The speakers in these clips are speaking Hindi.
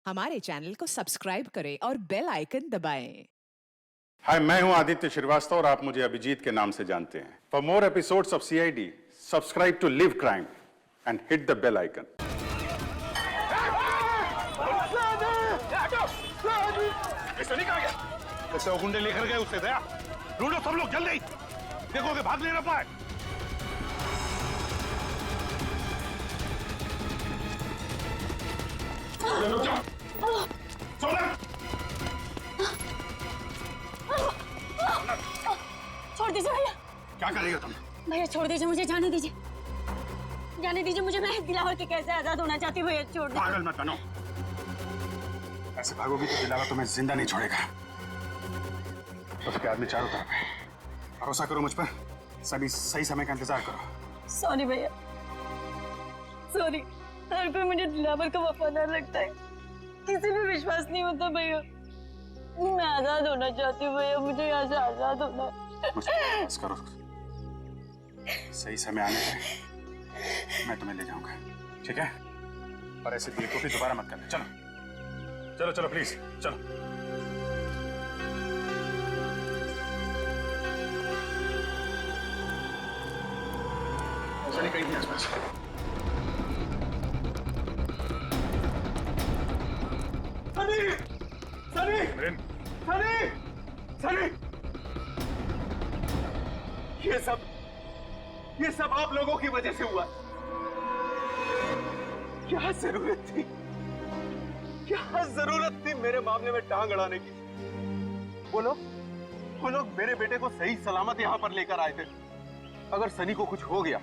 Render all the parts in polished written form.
हमारे चैनल को सब्सक्राइब करें और बेल आइकन दबाएं। हाय, मैं हूं आदित्य श्रीवास्तव और आप मुझे अभिजीत के नाम से जानते हैं। For more episodes of CID, subscribe to Live Crime and hit the bell icon. Sunny कहाँ गया? कैसे वो गुंडे लेकर गए उससे दया? ढूंढो सब लोग जल्दी, देखोगे भाग नहीं ना पाए। छोड़ दीजिए भैया। क्या करेगा तुम? भैया छोड़ दीजिए, मुझे जाने दीजिए, जाने दीजिए मुझे। मैं दिलावर के कैसे आजाद होना चाहती हूँ भैया, छोड़ दीजिए। पागल मत बनो, ऐसे भागोगी तो दिलावर तुम्हें जिंदा नहीं छोड़ेगा। उसके आदमी चारों तरफ है, भरोसा करो मुझ पर, सभी सही समय का इंतजार करो। सॉरी भैया, सॉरी। हर कोई मुझे दिलावर का वफादार लगता है, किसी पे विश्वास नहीं होता भैया। मैं आजाद होना चाहती हूँ भैया, मुझे यहाँ से आजाद होना है। मुझ पर विश्वास करो, सही समय आने पर मैं तुम्हें ले जाऊंगा, ठीक है? और ऐसे बेवकूफी दोबारा मत करना। चलो चलो चलो प्लीज चलो। सनी कहीं नहीं आसपास। सनी सनी सनी सनी, ये सब आप लोगों की वजह से हुआ। क्या जरूरत थी मेरे मामले में टांग अड़ाने की? वो लोग मेरे बेटे को सही सलामत यहां पर लेकर आए थे। अगर सनी को कुछ हो गया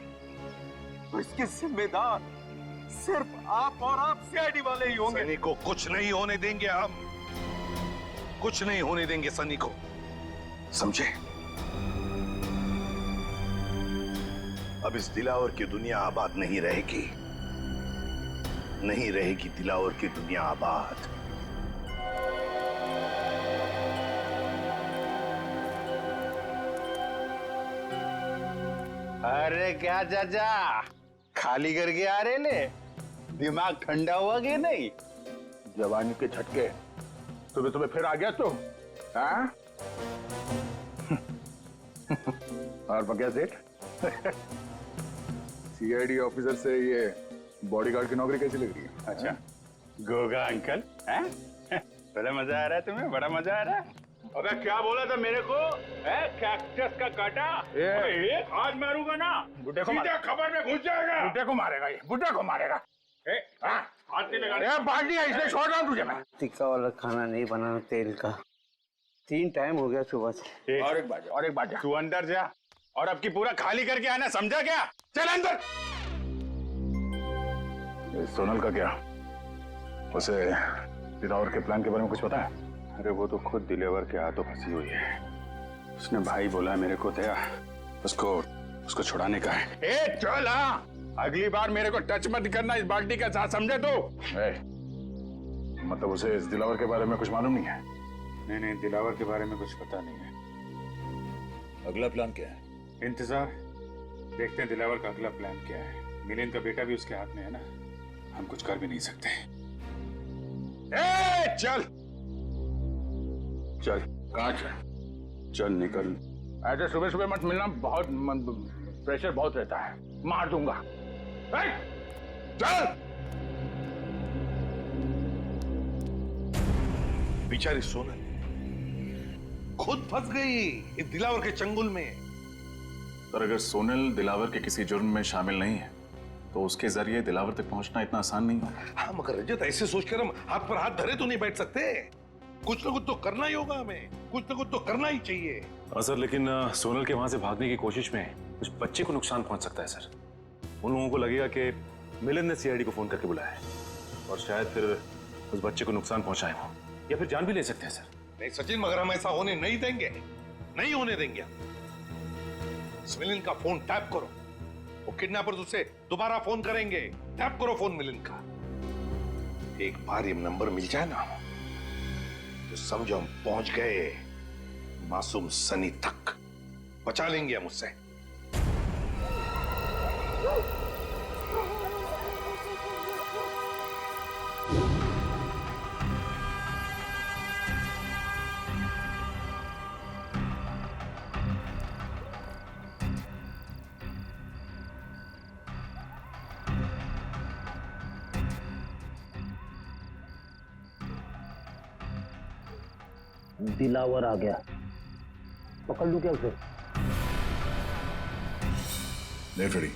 तो इसके जिम्मेदार सिर्फ आप और आप सीआईडी वाले ही होंगे। सनी को कुछ नहीं होने देंगे हम, कुछ नहीं होने देंगे सनी को, समझे? अब इस दिलावर की दुनिया आबाद नहीं रहेगी, नहीं रहेगी दिलावर की दुनिया आबाद। अरे क्या चाचा, खाली करके आ रहे ले? दिमाग ठंडा हुआ कि नहीं? जवानी के झटके तुम्हें फिर आ गया तो? हाँ? और बगैर सेठ, सीआईडी ऑफिसर से ये बॉडीगार्ड की नौकरी कैसी लग रही है? अच्छा, गोगा अंकल, हैं? बड़ा मजा आ रहा है तुम्हें? बड़ा मजा आ रहा है? अबे क्या बोला था मेरे को? कैक्टस का काटा एक हाथ मारूंगा ना, बुड्ढे को सीधा खबर में घुस जाएगा। बुड्ढे को मारेगा ये, बुड्ढे को मारेगा। हाथ नहीं लगा। बाल्टी है, इसलिए छोड़ रहा हूँ तुझे मैं। टिक्का वाला खाना नहीं बनाना तेल का, 3 टाइम हो गया सुबह से। और एक बात जा। तू अंदर जा और अब की पूरा खाली करके आना, समझा क्या? चल अंदर। सोनल का क्या? उसे दिलावर के प्लान के बारे में कुछ पता है? अरे वो तो खुद दिलेवर के हाथों फंसी हुई है। उसने भाई बोला मेरे को दया, उसको छुड़ाने का है। ए चल, हाँ, अगली बार मेरे को टच मत करना इस बाल्टी का साथ, समझे तो? मतलब उसे इस दिलावर के बारे में कुछ मालूम नहीं है? नहीं, दिलावर के बारे में कुछ पता नहीं है। अगला प्लान क्या है? इंतजार, देखते हैं दिलावर का अगला प्लान क्या है। मिलिंद का बेटा भी उसके हाथ में है ना, हम कुछ कर भी नहीं सकते। चल चल, कहाँ चल? चल निकल। ऐसे सुबह सुबह मत मिलना, बहुत प्रेशर बहुत रहता है, मार दूंगा। चल। बेचारी सोनल खुद फंस गई इस दिलावर के चंगुल में। पर अगर सोनल दिलावर के किसी जुर्म में शामिल नहीं है तो उसके जरिए दिलावर तक पहुंचना इतना आसान नहीं होगा। हाँ मगर रजत, ऐसे सोचकर हम हाथ पर हाथ धरे तो नहीं बैठ सकते। कुछ ना कुछ तो करना ही होगा हमें, कुछ ना कुछ तो करना ही चाहिए। सर, लेकिन सोनल के वहां से भागने की कोशिश में उस बच्चे को नुकसान पहुंच सकता है सर। उन लोगों को लगेगा कि मिलिंद ने सीआईडी को फोन करके बुलाया है और शायद फिर उस बच्चे को नुकसान पहुंचाए हो या फिर जान भी ले सकते हैं सर। नहीं सचिन, मगर हम ऐसा होने नहीं देंगे, नहीं होने देंगे। मिलिंद का फोन टैप करो, वो किडनैपर्स उसे दोबारा फोन करेंगे। टैप करो फोन मिलिंद का। एक बार ये नंबर मिल जाए ना तो समझो हम पहुंच गए मासूम सनी तक, बचा लेंगे हम उससे। दिलावर आ गया, पकड़ लूं क्या उसे? नहीं फ्रेडी,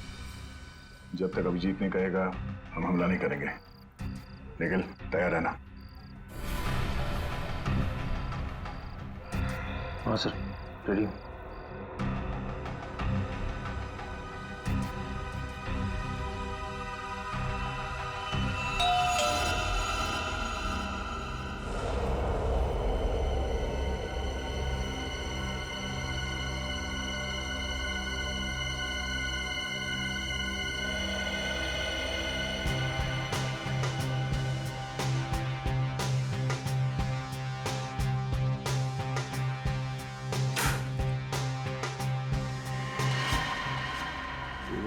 जब तक अभिजीत नहीं कहेगा हम हमला नहीं करेंगे, लेकिन तैयार रहना। हाँ सर, रेडी।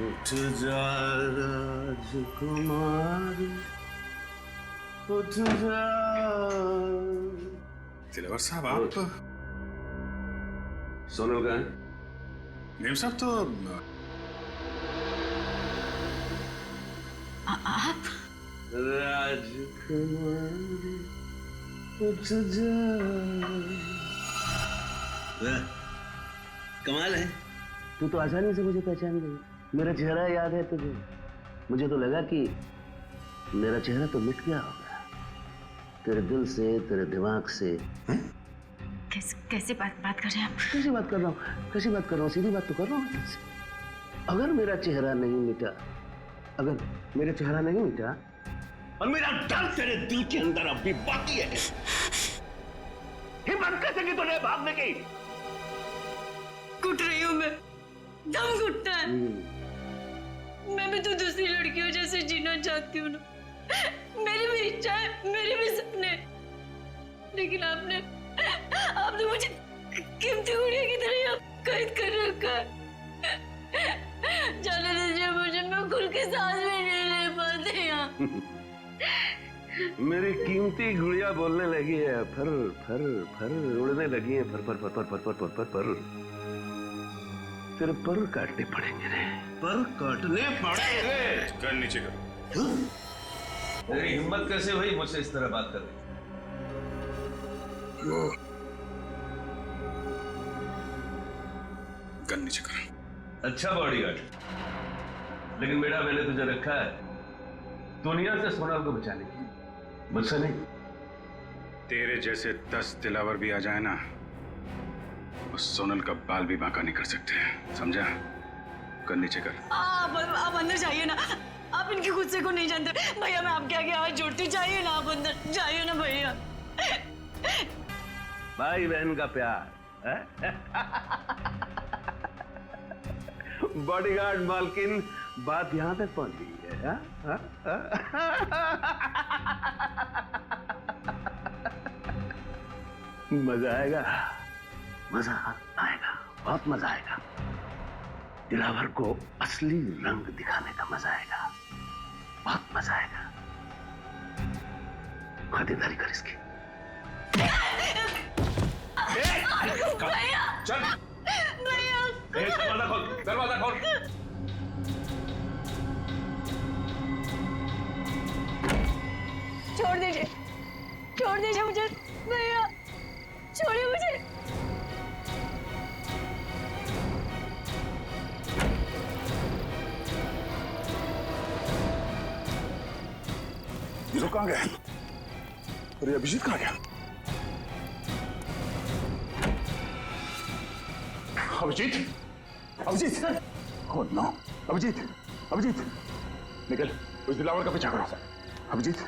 उठ जा राजकुमार, उठ जा। दिलावर साहब, आप सोनल का है? नेम साहब तो आप राजकुमार, उठ जा। कमाल है, तू तो आसानी से मुझे पहचान गई। मेरा चेहरा याद है तुझे? मुझे तो लगा कि मेरा चेहरा तो मिट गया होगा तेरे दिल से, तेरे दिमाग से। कैसे बात कर रहे हैं आप? कैसी बात कर रहा हूँ? कैसी बात कर रहा हूँ? सीधी बात तो कर रहा हूँ तुझसे। अगर मेरा चेहरा नहीं मिटा, अगर मेरा चेहरा नहीं मिटा और मेरा डर तेरे दिल के अंदर अब भी बाकी है, हिम्मत कैसे की तूने भागने की? घुट रही हूँ मैं, दम घुटता है। मैं भी तो दूसरी लड़कियों जैसे जीना चाहती हूँ ना। मेरी भी इच्छा है, मेरे भी सपने, लेकिन आपने मुझे कीमती गुड़िया की तरह कैद कर रखा है। जाने दीजिए मुझे, मैं खुल के सांस भी नहीं ले पाती यहाँ। मेरी कीमती गुड़िया बोलने लगी है, फर फर फर उड़ने लगी है, फर फर फर फर फर फर फर फर फर। तेरे पर काटने पड़ेंगे रे, पर काटने पड़ेंगे। कर नीचे कर। तेरी हिम्मत कैसे हुई मुझसे इस तरह बात करने? वो गन नीचे कर। अच्छा बॉडीगार्ड, लेकिन बेटा मैंने तुझे रखा है दुनिया से सोनल को बचाने के लिए, मुझसे नहीं। तेरे जैसे 10 दिलावर भी आ जाए ना, उस सोनल का बाल भी बांका नहीं कर सकते, समझा? कर नीचे कर। आप अंदर जाइए ना, आप इनके गुस्से को नहीं जानते भैया। मैं आपके आगे हाथ जोड़ती, जाइए ना आप अंदर, जाइए ना भैया। भाई बहन का प्यार है? बॉडीगार्ड मालकिन, बात यहां तक पहुंच गई है। हा? हा? हा? मजा आएगा, मजा आएगा, बहुत मजा आएगा। दिलावर को असली रंग दिखाने का मजा आएगा, बहुत मजा आएगा। खातिरदारी कर इसकी। भैया, चल भैया, दरवाजा खोल, दरवाजा खोल। छोड़ दीजिए मुझे भैया, छोड़िए मुझे। ये लोग कहाँ गए? और ये अभिजीत कहाँ गया? अभिजीत, अभिजीत, ओह नो, अभिजीत, अभिजीत, निकल, उस दिलावर का पीछा करो। अभिजीत,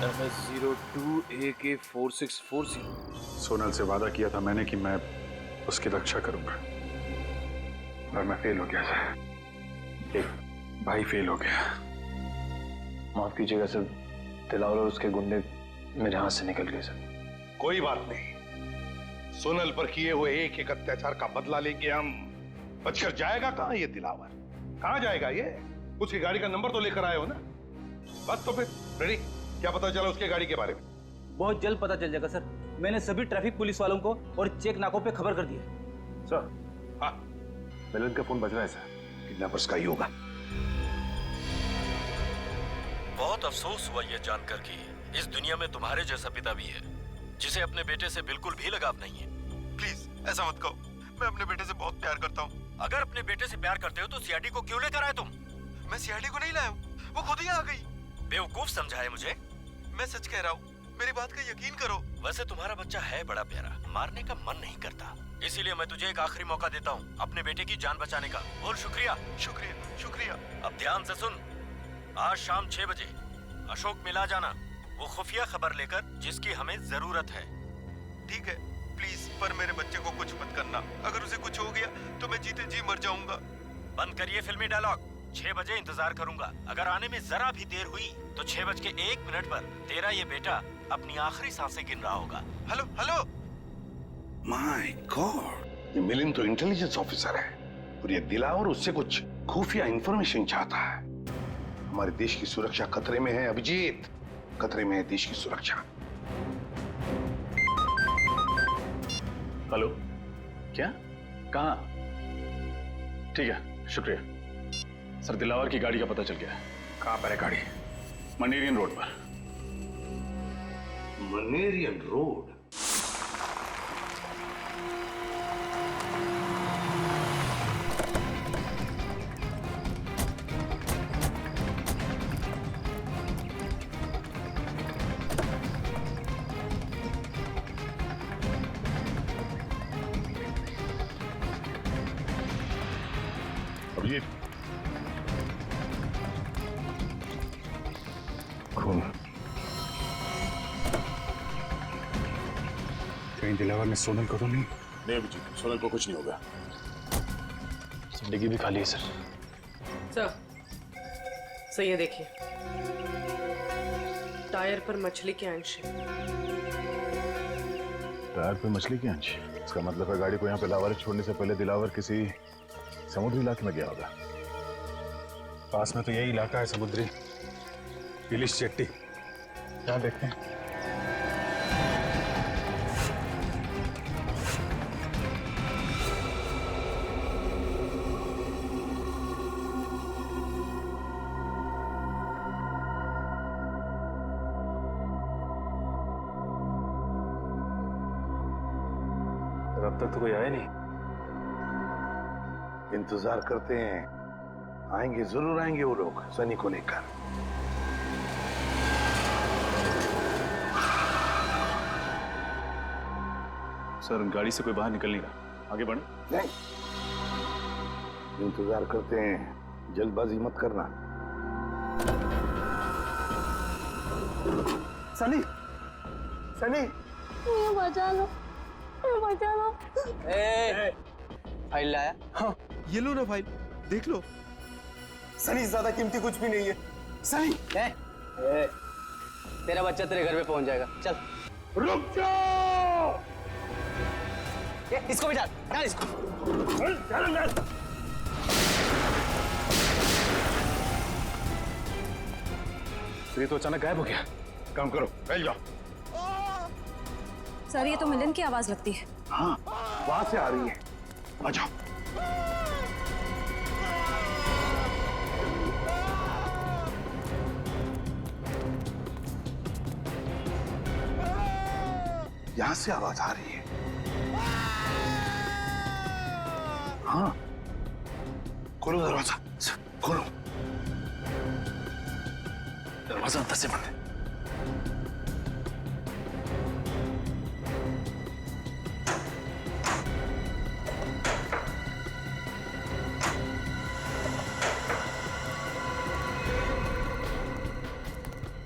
MS02AK4640। सोनल से वादा किया था मैंने कि मैं उसकी रक्षा करूंगा, और मैं फेल हो गया था। एक भाई फेल हो गया। माफ कीजिएगा सर, दिलावर और उसके गुंडे मेरे हाथ से निकल गए सर। कोई बात नहीं, सोनल पर किए हुए एक एक अत्याचार का बदला लेंगे हम। बचकर जाएगा कहां ये दिलावर? कहां जाएगा ये? उसकी गाड़ी का नंबर तो लेकर आए हो ना? बस तो फिर रेडी। क्या पता चला उसके गाड़ी के बारे में? बहुत जल्द पता चल जाएगा सर। मैंने सभी ट्रैफिक पुलिस वालों को और चेक नाकों पे खबर कर दी है। सर, हाँ, मिलन का फोन बज रहा है सर। किडनैपर्स का ही होगा। बहुत अफसोस हुआ ये जानकर कि इस दुनिया में तुम्हारे जैसा पिता भी है जिसे अपने बेटे से बिल्कुल भी लगाव नहीं है। प्लीज ऐसा मत कहो, मैं अपने बेटे से बहुत प्यार करता हूँ। अगर अपने बेटे से प्यार करते हो तो सीआईडी को क्यों लेकर आए तुम? मैं सीआईडी को नहीं लाया हूँ, वो खुद ही आ गई। बेवकूफ समझा है मुझे? मैं सच कह रहा हूँ, मेरी बात का यकीन करो। वैसे तुम्हारा बच्चा है बड़ा प्यारा, मारने का मन नहीं करता, इसीलिए मैं तुझे एक आखिरी मौका देता हूँ अपने बेटे की जान बचाने का। बोल शुक्रिया। शुक्रिया शुक्रिया। अब ध्यान से सुन, आज शाम 6 बजे अशोक मिला जाना, वो खुफिया खबर लेकर जिसकी हमें जरूरत है। ठीक है, प्लीज, पर मेरे बच्चे को कुछ मत करना। अगर उसे कुछ हो गया तो मैं जीते जी मर जाऊंगा। बंद करिए फिल्मी डायलॉग। 6 बजे इंतजार करूंगा। अगर आने में जरा भी देर हुई तो 6:01 पर तेरा ये बेटा अपनी आखिरी सांसें गिन रहा होगा। Hello hello. माय गॉड, ये मिलिंद तो इंटेलिजेंस ऑफिसर है और ये दिलावर उससे कुछ खुफिया इंफॉर्मेशन चाहता है। हमारे देश की सुरक्षा खतरे में है अभिजीत, खतरे में है देश की सुरक्षा। हेलो, क्या? कहाँ? ठीक है, शुक्रिया सर। दिलावर की गाड़ी का पता चल गया है। कहाँ पर है गाड़ी? मनेरियन रोड पर। मनेरियन रोड? अभिजीत, खून। कहीं दिलावर ने सोनल को तो नहीं? नहीं अभिजीत, सोनल को कुछ नहीं होगा। डिग्गी भी खाली है सर। सर ये देखिए, टायर पर मछली के अंश है। टायर पे मछली की अंश? इसका मतलब है गाड़ी को यहाँ पे लावारिस छोड़ने से पहले दिलावर किसी समुद्री इलाके में गया होगा। पास में तो यही इलाका है समुद्री, पिलिश चट्टी। यहाँ देखते हैं। अब तक तो कोई आया नहीं। इंतजार करते हैं, आएंगे, जरूर आएंगे वो लोग सनी को लेकर। सर गाड़ी से कोई बाहर निकल नहीं रहा, आगे बढ़े। नहीं, इंतजार करते हैं, जल्दबाजी मत करना। सनी, सनी, बचा लो, बचा लो। फाइल लाया? हाँ ये लो ना फाइल, देख लो। सनी, ज्यादा कीमती कुछ भी नहीं है। सनी, तेरा बच्चा तेरे घर पे पहुंच जाएगा। चल रुक जाओ। इसको भी डाल, डाल इसको। तो ये तो अचानक गायब हो गया। काम करो, फैल जाओ। सर ये तो मिलन की आवाज लगती है। हाँ, वहां से आ रही है, आ जाओ। यहां से आवाज आ रही है। हाँ, खोलो दरवाजा, खोलो। दरवाजा अंदर से बंद है।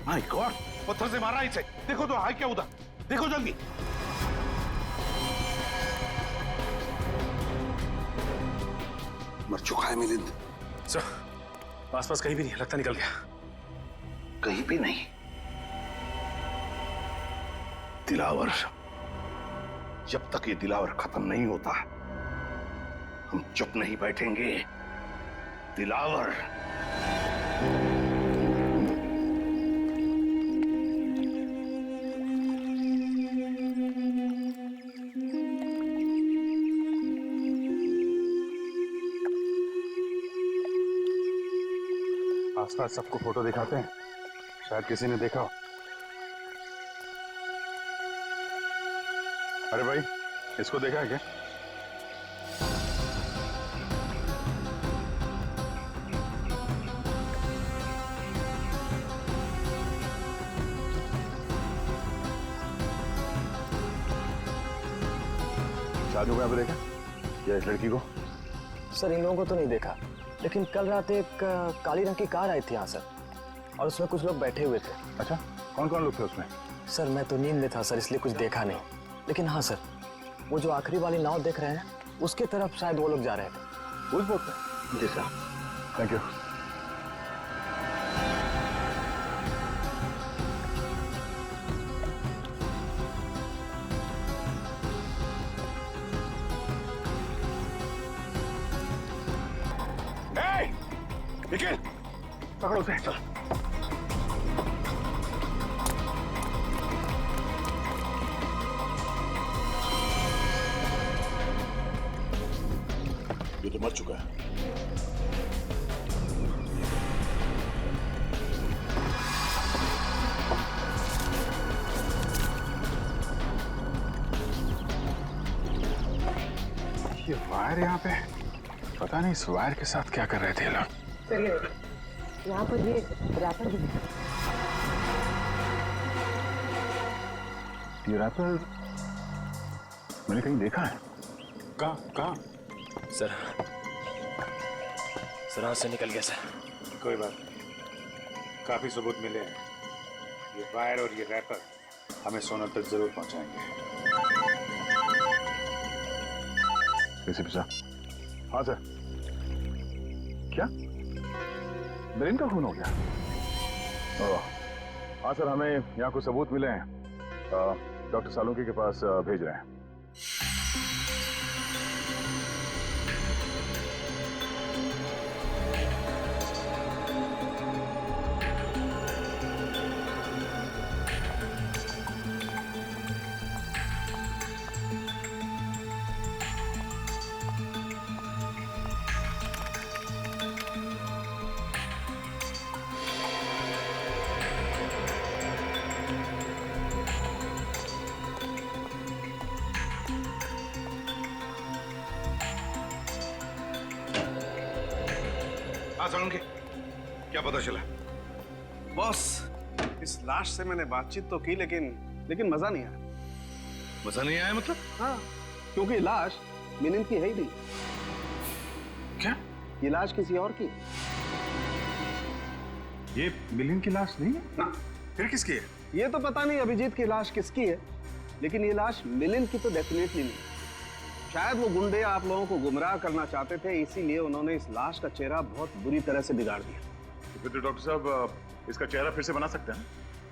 माय गॉड, पत्थर से मारा इसे। देखो तो है क्या उधर, देखो जल्दी। मर चुका है मिलिंद। सर आसपास कहीं भी नहीं है, लगता निकल गया। कहीं भी नहीं। दिलावर, जब तक ये दिलावर खत्म नहीं होता हम चुप नहीं बैठेंगे। दिलावर। आसपास सबको फोटो दिखाते हैं, शायद किसी ने देखा हो। अरे भाई, इसको देखा है क्या? शादी को यहाँ पे देखा या इस लड़की को? सर इन लोगों को तो नहीं देखा, लेकिन कल रात एक काली रंग की कार आई थी यहाँ सर, और उसमें कुछ लोग बैठे हुए थे। अच्छा, कौन कौन लोग थे उसमें? सर मैं तो नींद में था सर, इसलिए कुछ देखा नहीं, लेकिन हाँ सर, वो जो आखिरी वाली नाव देख रहे हैं उसके तरफ शायद वो लोग जा रहे थे। उस बोट पे? जी सर। Thank you. निखिल, पकड़ो उसे। चल। ये तो मर चुका है। ये वायर यहाँ पे, पता नहीं इस वायर के साथ क्या कर रहे थे लोग। सर ये यहाँ पर ये रैपर भी है। ये रैपर मैंने कहीं देखा है। कहाँ? सर हाथ से निकल गया सर। कोई बात नहीं, काफी सबूत मिले हैं। ये वायर और ये रैपर हमें सोनल तक जरूर पहुंचाएंगे। एसीपी साहब। हाँ सर। क्या मिलिंद का खून हो गया? हाँ सर, हमें यहाँ कुछ सबूत मिले हैं, डॉक्टर सालुंकी के पास भेज रहे हैं। सालुंकी, क्या पता चला? बॉस, इस लाश से मैंने बातचीत तो की, लेकिन मजा नहीं आया। मजा नहीं आया मतलब? हाँ, क्योंकि लाश मिलिंद की है ही नहीं। क्या? ये लाश किसी और की। ये मिलिंद की लाश नहीं है ना। फिर किसकी है? ये तो पता नहीं अभिजीत की लाश किसकी है, लेकिन ये लाश मिलिंद की तो डेफिनेटली नहीं। शायद वो गुंडे आप लोगों को गुमराह करना चाहते थे, इसीलिए उन्होंने इस लाश का चेहरा बहुत बुरी तरह से बिगाड़ दिया। फिर तो डॉक्टर साहब इसका चेहरा फिर से बना सकते हैं?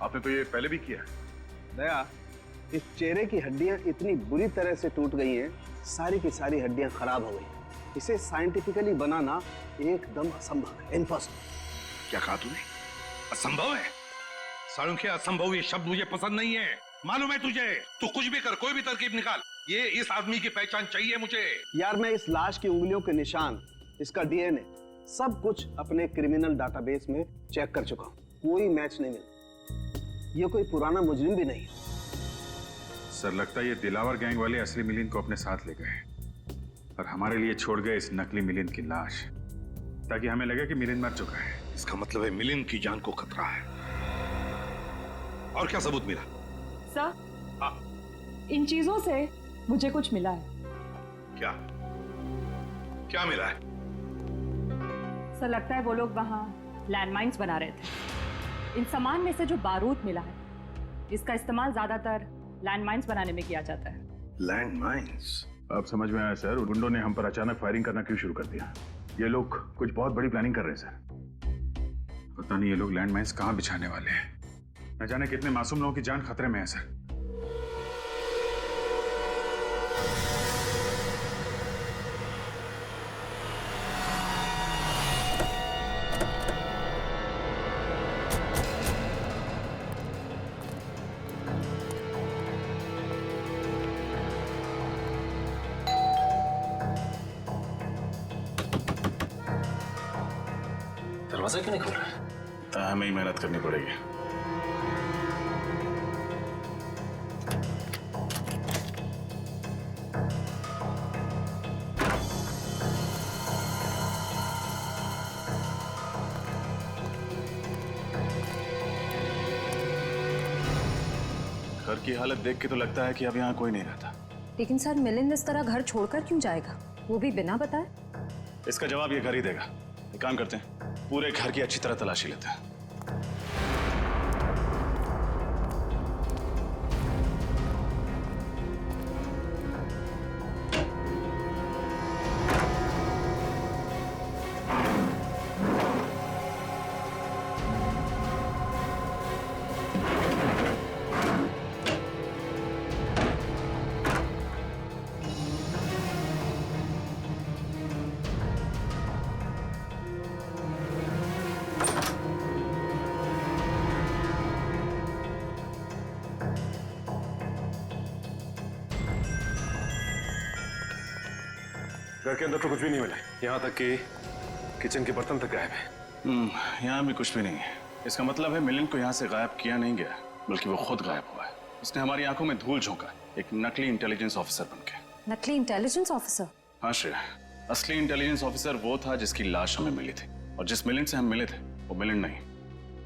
आपने तो ये पहले भी किया है। दया, इस चेहरे की हड्डियां इतनी बुरी तरह से टूट गई हैं, सारी की सारी हड्डियां खराब हो गई। इसे साइंटिफिकली बनाना एकदम असंभव है, इम्पॉसिबल। क्या कहा तूने? असंभव है? सालुंकी, असंभव ये शब्द मुझे पसंद नहीं है। मालूम है तुझे, तू कुछ भी कर, कोई भी तरकीब निकाल, ये इस आदमी की पहचान चाहिए मुझे। यार, मैं इस लाश की उंगलियों के निशान, इसका डीएनए, सब कुछ अपने क्रिमिनल डाटाबेस में चेक कर चुका हूं, कोई मैच नहीं मिला। ये कोई पुराना मुजरिम भी नहीं। सर, लगता है ये दिलावर गैंग वाले असली मिलिंद को अपने साथ ले गए और हमारे लिए छोड़ गए इस नकली मिलिंद की लाश, ताकि हमें लगे कि मिलिंद मर चुका है। इसका मतलब है मिलिंद की जान को खतरा है। और क्या सबूत मिला? सर, हाँ, इन चीजों से मुझे कुछ मिला है। क्या? क्या मिला है? सर, लगता है वो लोग वहाँ लैंडमाइंस बना रहे थे। इन सामान में से जो बारूद मिला है, इसका इस्तेमाल ज्यादातर लैंडमाइंस बनाने में किया जाता है। लैंडमाइंस? अब समझ में आया सर, गुंडों ने हम पर अचानक फायरिंग करना क्यों शुरू कर दिया। ये लोग कुछ बहुत बड़ी प्लानिंग कर रहे हैं सर। पता नहीं ये लोग लैंडमाइंस कहाँ बिछाने वाले हैं। न जाने कितने मासूम लोगों की जान खतरे में है सर। दरवाजा क्यों नहीं खोल रहा है? हमें ही मेहनत करनी पड़ेगी। घर की हालत देख के तो लगता है कि अब यहाँ कोई नहीं रहता। लेकिन सर मिलिंद इस तरह घर छोड़कर क्यों जाएगा, वो भी बिना बताए? इसका जवाब ये घर ही देगा। एक काम करते हैं, पूरे घर की अच्छी तरह तलाशी लेते हैं। घर के अंदर तो कुछ भी नहीं मिला, यहाँ तक कि किचन के बर्तन तक गायब है। यहाँ भी कुछ भी नहीं है। इसका मतलब है मिलिंद को यहाँ से गायब किया नहीं गया, बल्कि वो खुद गायब हुआ है। उसने हमारी आंखों में धूल झोंका, एक नकली इंटेलिजेंस ऑफिसर बनके। नकली इंटेलिजेंस ऑफिसर? हाँ श्रेया, असली इंटेलिजेंस ऑफिसर वो था जिसकी लाश हमें मिली थी, और जिस मिलिंद से हम मिले थे वो मिलिंद नहीं,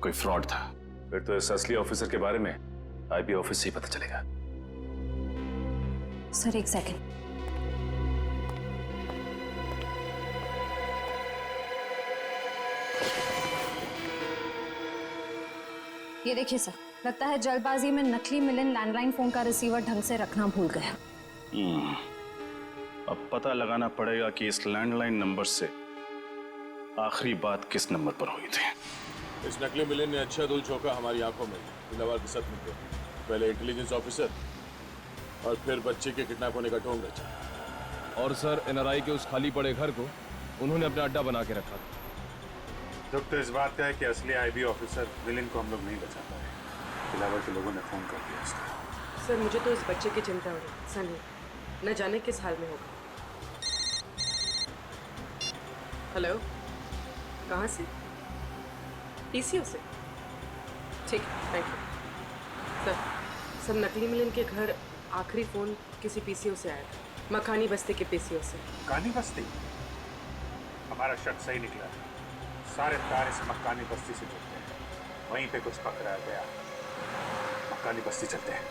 कोई फ्रॉड था। फिर तो इस असली ऑफिसर के बारे में आईबी ऑफिस से ही पता चलेगा। सर एक सेकंड। ये देखिए सर, लगता है जल्दबाजी में नकली मिलिंद लैंडलाइन फोन का रिसीवर ढंग से रखना भूल गया। अब पता लगाना पड़ेगा कि इस लैंडलाइन नंबर से आखिरी बात किस नंबर पर हुई थी। इस नकली मिलिंद ने अच्छा धूल झोंका हमारी आंखों में दिलावर के साथ मिलकर। पहले इंटेलिजेंस ऑफिसर और फिर बच्चे के किडनैप होने का ढोंग रचा। और सर एनआरआई के उस खाली पड़े घर को उन्होंने अपना अड्डा बना के रखा था। दुख तो इस बात का है कि असली आईबी ऑफिसर मिलिंद को हम लोग नहीं बचा पाए। दिलावर के लोगों ने फोन कर दिया उसको। सर मुझे तो इस बच्चे की चिंता हो रही। सनी न जाने किस हाल में होगा। हेलो, कहाँ से? पीसीओ से? ठीक है, थैंक यू। सर नकली मिलिंद के घर आखिरी फोन किसी पीसीओ से आया था, मकानी बस्ती के पीसीओ से। मकानी बस्ती? हमारा शक सही निकला। सारे तार इस मकानी बस्ती से जुड़ते हैं, वहीं पे कुछ पकड़ा गया। मकानी बस्ती चलते हैं।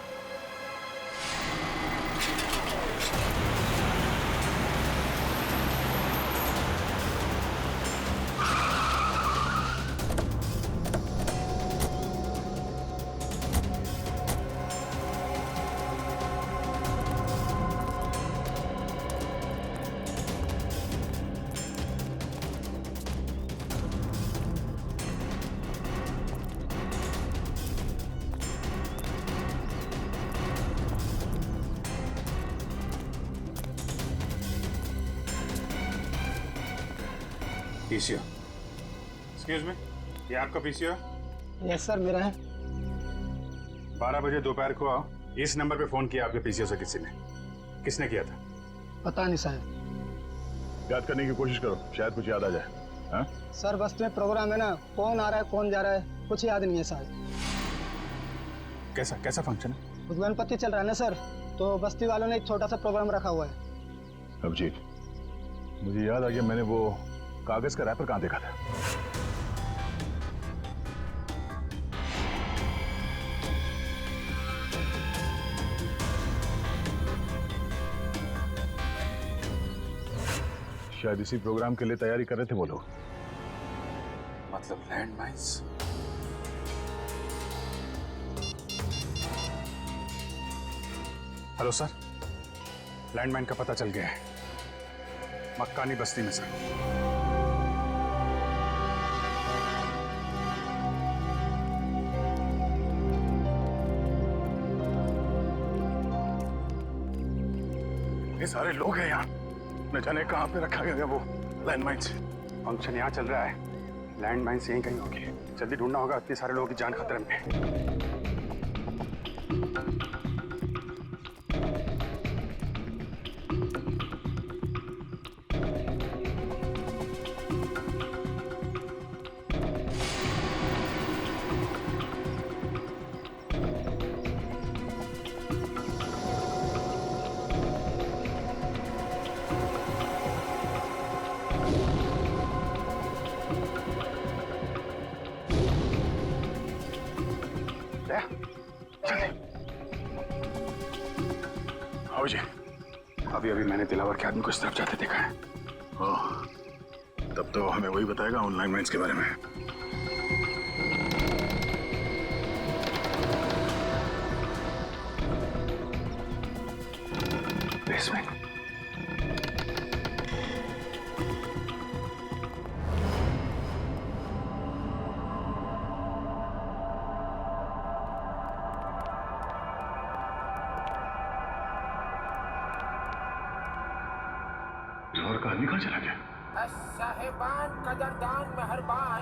पीसीओ, एक्सक्यूज मी, ये आपका पीसीओ है? यस सर, मेरा है। 12 बजे दोपहर को आओ। इस नंबर पे फोन किया आपके पीसीओ से किसी ने? किसने किया था? पता नहीं साहब। याद करने की कोशिश करो, शायद कुछ याद आ जाए। हाँ? सर बस्ती में प्रोग्राम है ना, कौन आ रहा है कौन जा रहा है कुछ याद नहीं है साहब। कैसा फंक्शन है? गणपति चल रहा है ना सर, तो बस्ती वालों ने एक छोटा सा प्रोग्राम रखा हुआ है। अभिजीत, मुझे याद आ गया, मैंने वो कागज का रैपर कहाँ देखा था? शायद इसी प्रोग्राम के लिए तैयारी कर रहे थे वो लोग। मतलब लैंडमाइंस? हेलो सर, लैंडमाइन का पता चल गया है, मक्कानी बस्ती में सर। सारे लोग हैं यहाँ, न जाने कहाँ पे रखा गया वो लैंडमाइन। फंक्शन यहाँ चल रहा है, लैंडमाइन यहीं कहीं होगी। जल्दी ढूंढना होगा, इतने सारे लोगों की जान खतरे में है। आओ जी। अभी मैंने दिलावर के आदमी को इस तरफ जाते देखा है। ओह, तब तो हमें वही बताएगा ऑनलाइन माइंस के बारे में। बेसमेंट। लाहौर का आदमी कहाँ चला गया? साहिबान कदरदान मेहरबान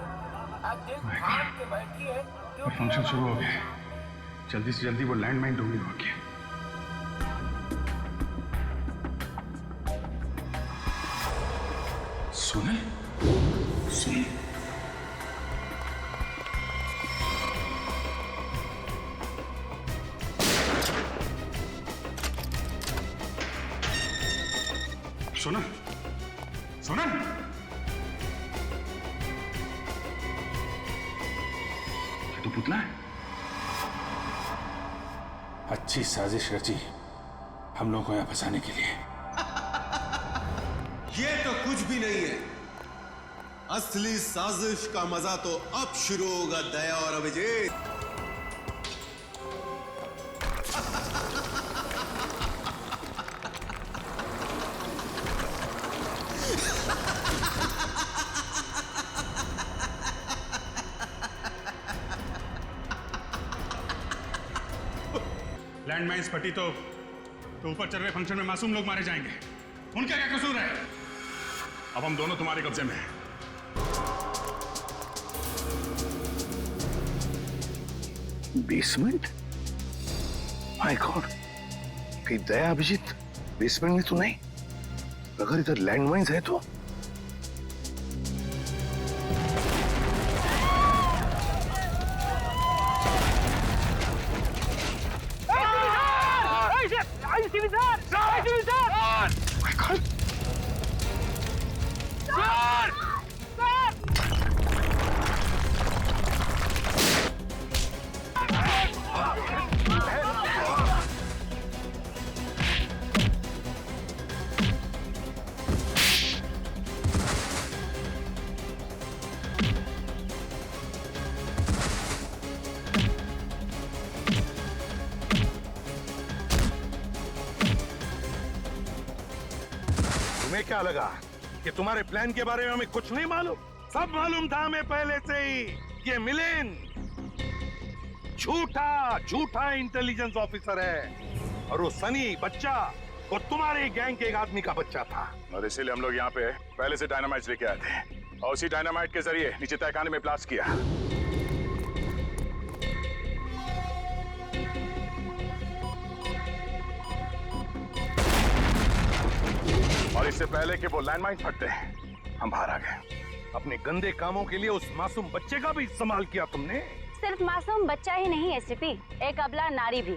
दिल थाम के बैठिए क्योंकि फंक्शन शुरू हो गया। जल्दी से जल्दी वो लैंडमाइन ढूंढनी होगी। सुने सुने सुना सुना तो पुतला है। अच्छी साजिश रची हम लोगों को यहाँ फंसाने के लिए। ये तो कुछ भी नहीं है, असली साजिश का मजा तो अब शुरू होगा दया और अभिजीत। लैंडमाइंस फटी तो ऊपर चल रहे फंक्शन में मासूम लोग मारे जाएंगे। उनका क्या कसूर है? अब हम दोनों तुम्हारे कब्जे में हैं। बेसमेंट? माय गॉड, कहीं दया अभिजीत बेसमेंट में तो नहीं? अगर इधर लैंडमाइंस है तो तुम्हें क्या लगा कि तुम्हारे प्लान के बारे में हमें कुछ नहीं मालूम? सब मालूम था हमें पहले से ही। ये मिलिंद झूठा इंटेलिजेंस ऑफिसर है और वो सनी बच्चा वो तुम्हारे गैंग के एक आदमी का बच्चा था। और इसीलिए हम लोग यहाँ पे पहले से डायनामाइट लेके आए थे और उसी डायनामाइट के जरिए नीचे तहखाने में ब्लास्ट किया। और इससे पहले कि वो लैंडमाइन फटते हम बाहर आ गए। अपने गंदे कामों के लिए उस मासूम बच्चे का भी इस्तेमाल किया तुमने। सिर्फ मासूम बच्चा ही नहीं एसपी, एक अबला नारी भी,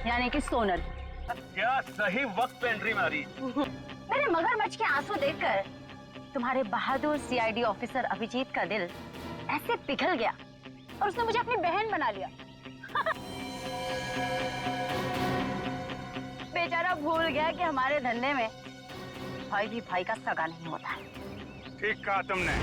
यानी कि सोनल। क्या सही वक्त पे एंट्री मारी। मेरे मगरमच्छ के आंसू देखकर तुम्हारे बहादुर सीआईडी ऑफिसर अभिजीत का दिल ऐसे पिघल गया और उसने मुझे अपनी बहन बना लिया। बेचारा भूल गया कि हमारे धंधे में भाई भी भाई का सगा नहीं होता है। ठीक कहा तुमने।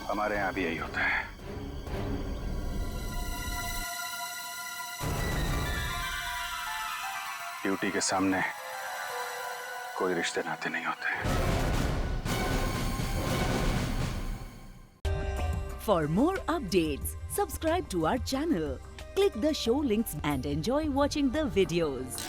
हमारे यहाँ भी यही होता है। ड्यूटी के सामने कोई रिश्ते नाते नहीं होते। For more updates, subscribe to our channel, click the show links and enjoy watching the videos.